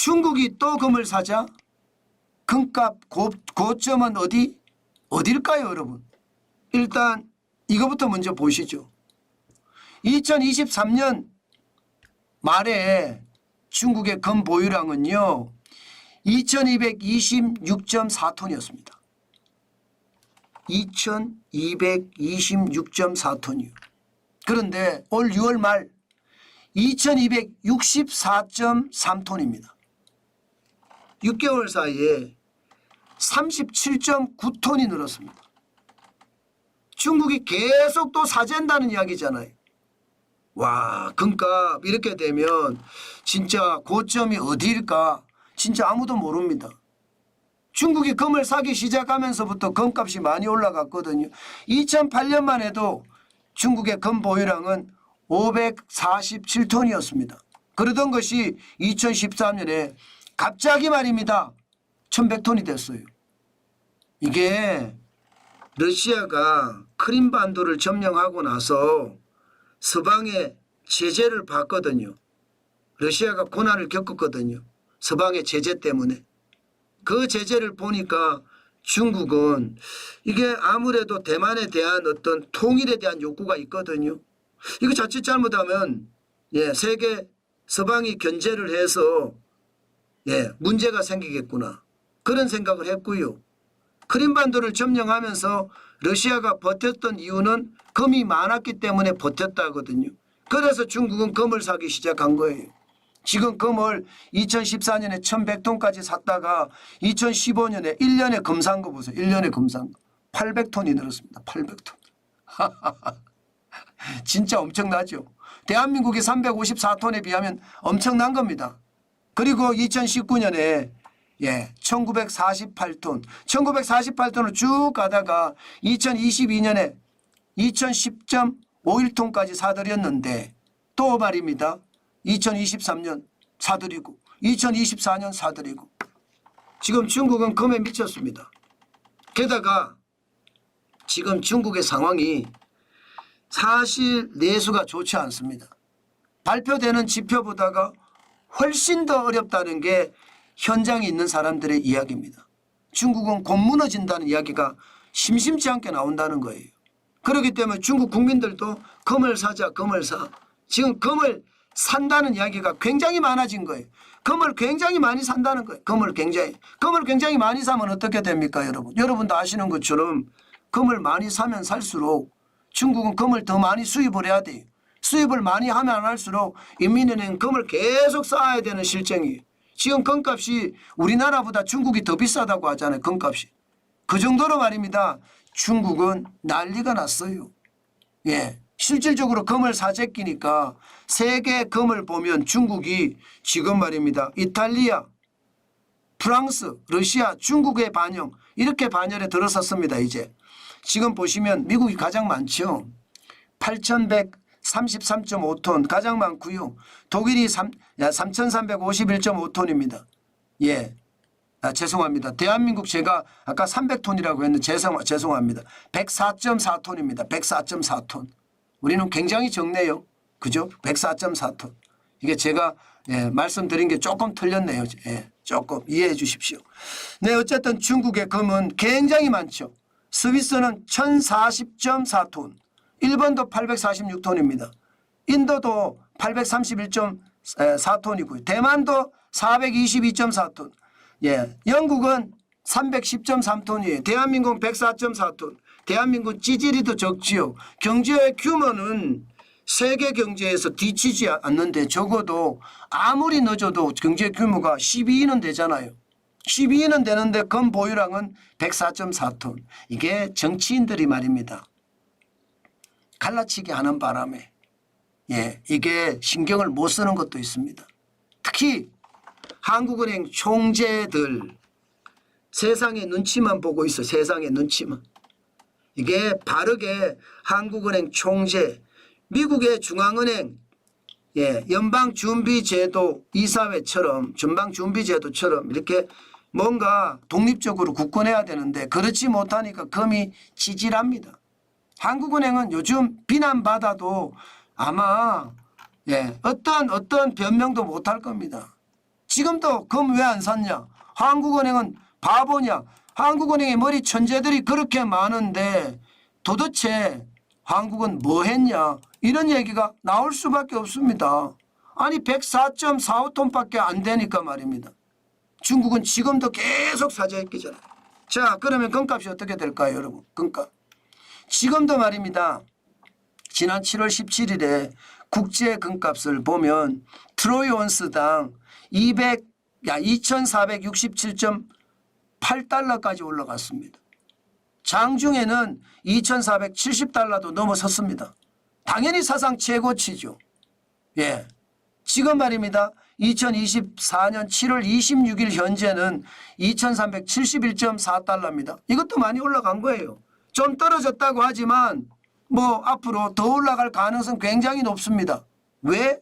중국이 또 금을 사자? 금값 고점은 어딜까요, 여러분? 일단 이거부터 먼저 보시죠. 2023년 말에 중국의 금 보유량은요 2226.4톤이었습니다. 2226.4톤이요. 그런데 올 6월 말 2264.3톤입니다. 6개월 사이에 37.9톤이 늘었습니다. 중국이 계속 또 사재한다는 이야기잖아요. 와, 금값 이렇게 되면 진짜 고점이 어디일까? 진짜 아무도 모릅니다. 중국이 금을 사기 시작하면서부터 금값이 많이 올라갔거든요. 2008년만 해도 중국의 금 보유량은 547톤이었습니다. 그러던 것이 2013년에 갑자기 말입니다. 1100톤이 됐어요. 이게 러시아가 크림반도를 점령하고 나서 서방의 제재를 받거든요. 러시아가 고난을 겪었거든요. 서방의 제재 때문에. 그 제재를 보니까 중국은 이게 아무래도 대만에 대한 어떤 통일에 대한 욕구가 있거든요. 이거 자칫 잘못하면 세계 서방이 견제를 해서 문제가 생기겠구나. 그런 생각을 했고요. 크림반도를 점령하면서 러시아가 버텼던 이유는 금이 많았기 때문에 버텼다거든요. 그래서 중국은 금을 사기 시작한 거예요. 지금 금을 2014년에 1100톤까지 샀다가 2015년에 1년에 금 산 거 보세요. 1년에 금 산 거. 800톤이 늘었습니다. 800톤. 진짜 엄청나죠. 대한민국이 354톤에 비하면 엄청난 겁니다. 그리고 2019년에 1948톤. 1948톤을 쭉 가다가 2022년에 2010.51톤까지 사들였는데 또 말입니다. 2023년 사들이고 2024년 사들이고 지금 중국은 금에 미쳤습니다. 게다가 지금 중국의 상황이 사실 내수가 좋지 않습니다. 발표되는 지표보다가 훨씬 더 어렵다는 게 현장에 있는 사람들의 이야기입니다. 중국은 곧 무너진다는 이야기가 심심치 않게 나온다는 거예요. 그렇기 때문에 중국 국민들도 금을 사자, 금을 사. 지금 금을 산다는 이야기가 굉장히 많아진 거예요. 금을 굉장히 많이 산다는 거예요. 금을 굉장히 많이 사면 어떻게 됩니까, 여러분? 여러분도 아시는 것처럼 금을 많이 사면 살수록 중국은 금을 더 많이 수입을 해야 돼요. 수입을 많이 하면 할수록 인민은행 금을 계속 쌓아야 되는 실정이에요. 지금 금값이 우리나라보다 중국이 더 비싸다고 하잖아요. 금값이. 그 정도로 말입니다. 중국은 난리가 났어요. 실질적으로 금을 사재끼니까 세계 금을 보면 중국이 지금 말입니다. 이탈리아, 프랑스, 러시아, 중국의 반영 이렇게 반열에 들어섰습니다. 이제 지금 보시면 미국이 가장 많죠. 8133.5톤 가장 많고요. 독일이 3351.5톤입니다. 죄송합니다. 대한민국 제가 아까 300톤이라고 했는데 죄송합니다. 104.4톤입니다. 104.4톤. 우리는 굉장히 적네요. 그죠? 104.4톤. 이게 제가 말씀드린 게 조금 틀렸네요. 조금 이해해 주십시오. 어쨌든 중국의 금은 굉장히 많죠. 스위스는 1040.4톤. 일본도 846톤입니다. 인도도 831.4톤이고요. 대만도 422.4톤. 영국은 310.3톤이에요. 대한민국은 104.4톤. 대한민국은 찌질이도 적지요. 경제의 규모는 세계 경제에서 뒤치지 않는데 적어도 아무리 늦어도 경제 규모가 12위는 되잖아요. 12위는 되는데 금 보유량은 104.4톤. 이게 정치인들이 말입니다. 갈라치기 하는 바람에 이게 신경을 못 쓰는 것도 있습니다. 특히 한국은행 총재들 세상의 눈치만 보고 있어. 세상의 눈치만. 이게 바르게 한국은행 총재, 미국의 중앙은행 연방준비제도 이사회처럼 전방준비제도처럼 이렇게 뭔가 독립적으로 굳건해야 되는데 그렇지 못하니까 금이 찌질합니다. 한국은행은 요즘 비난받아도 아마 어떤 변명도 못할 겁니다. 지금도 금 왜 안 샀냐? 한국은행은 바보냐? 한국은행의 머리 천재들이 그렇게 많은데 도대체 한국은 뭐 했냐? 이런 얘기가 나올 수밖에 없습니다. 아니 104.45톤밖에 안 되니까 말입니다. 중국은 지금도 계속 사재 있기잖아요. 자, 그러면 금값이 어떻게 될까요, 여러분? 금값. 지금도 말입니다. 지난 7월 17일에 국제 금값을 보면 트로이 온스당 2467.8달러까지 올라갔습니다. 장중에는 2470달러도 넘어섰습니다. 당연히 사상 최고치죠. 예. 지금 말입니다. 2024년 7월 26일 현재는 2371.4달러입니다. 이것도 많이 올라간 거예요. 좀 떨어졌다고 하지만 뭐 앞으로 더 올라갈 가능성 굉장히 높습니다. 왜?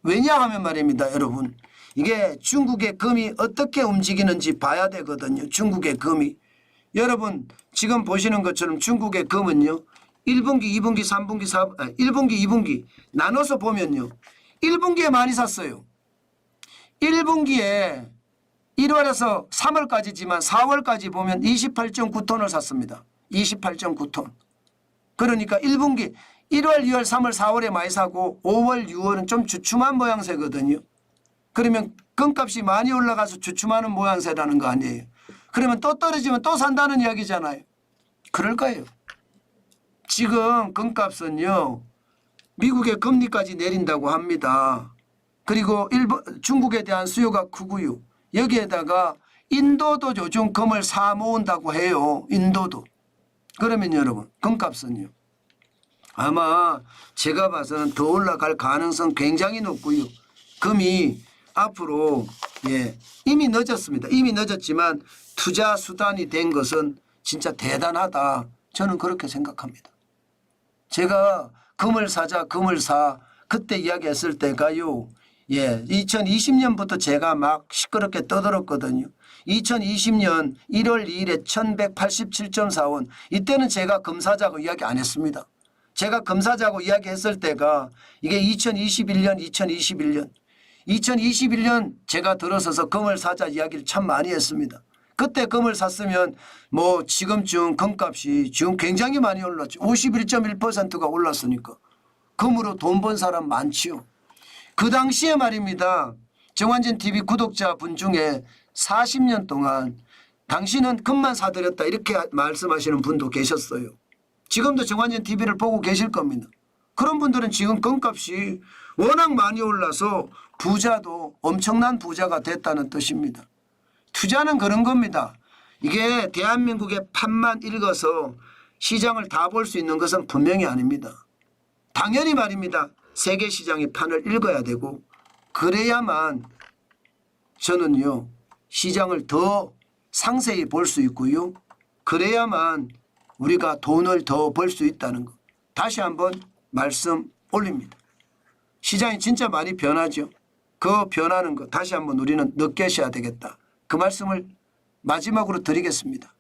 왜냐하면 말입니다, 여러분. 이게 중국의 금이 어떻게 움직이는지 봐야 되거든요. 중국의 금이. 여러분 지금 보시는 것처럼 중국의 금은요. 1분기, 2분기, 3분기, 1분기, 2분기 나눠서 보면요. 1분기에 많이 샀어요. 1분기에 1월에서 3월까지지만 4월까지 보면 28.9톤을 샀습니다. 28.9톤. 그러니까 1분기 1월, 2월, 3월, 4월에 많이 사고 5월, 6월은 좀 주춤한 모양새거든요. 그러면 금값이 많이 올라가서 주춤하는 모양새라는 거 아니에요. 그러면 또 떨어지면 또 산다는 이야기잖아요. 그럴 거예요. 지금 금값은요. 미국의 금리까지 내린다고 합니다. 그리고 중국에 대한 수요가 크고요. 여기에다가 인도도 요즘 금을 사 모은다고 해요. 인도도. 그러면 여러분 금값은요. 아마 제가 봐서는 더 올라갈 가능성 굉장히 높고요. 금이 앞으로 이미 늦었습니다. 이미 늦었지만 투자 수단이 된 것은 진짜 대단하다. 저는 그렇게 생각합니다. 제가 금을 사자 금을 사 그때 이야기했을 때가요. 2020년부터 제가 막 시끄럽게 떠들었거든요. 2020년 1월 2일에 1187.4원 이때는 제가 금 사자고 이야기 안 했습니다. 제가 금 사자고 이야기했을 때가 이게 2021년 제가 들어서서 금을 사자 이야기를 참 많이 했습니다. 그때 금을 샀으면 뭐 지금쯤 금값이 지금 굉장히 많이 올랐죠. 51.1%가 올랐으니까. 금으로 돈 번 사람 많지요. 그 당시에 말입니다. 정환진 TV 구독자분 중에 40년 동안 당신은 금만 사들였다 이렇게 말씀하시는 분도 계셨어요. 지금도 정환진 TV를 보고 계실 겁니다. 그런 분들은 지금 금값이 워낙 많이 올라서 부자도 엄청난 부자가 됐다는 뜻입니다. 투자는 그런 겁니다. 이게 대한민국의 판만 읽어서 시장을 다 볼 수 있는 것은 분명히 아닙니다. 당연히 말입니다. 세계 시장의 판을 읽어야 되고 그래야만 저는요. 시장을 더 상세히 볼 수 있고요. 그래야만 우리가 돈을 더 벌 수 있다는 것. 다시 한번 말씀 올립니다. 시장이 진짜 많이 변하죠. 그 변하는 것 다시 한번 우리는 느껴셔야 되겠다. 그 말씀을 마지막으로 드리겠습니다.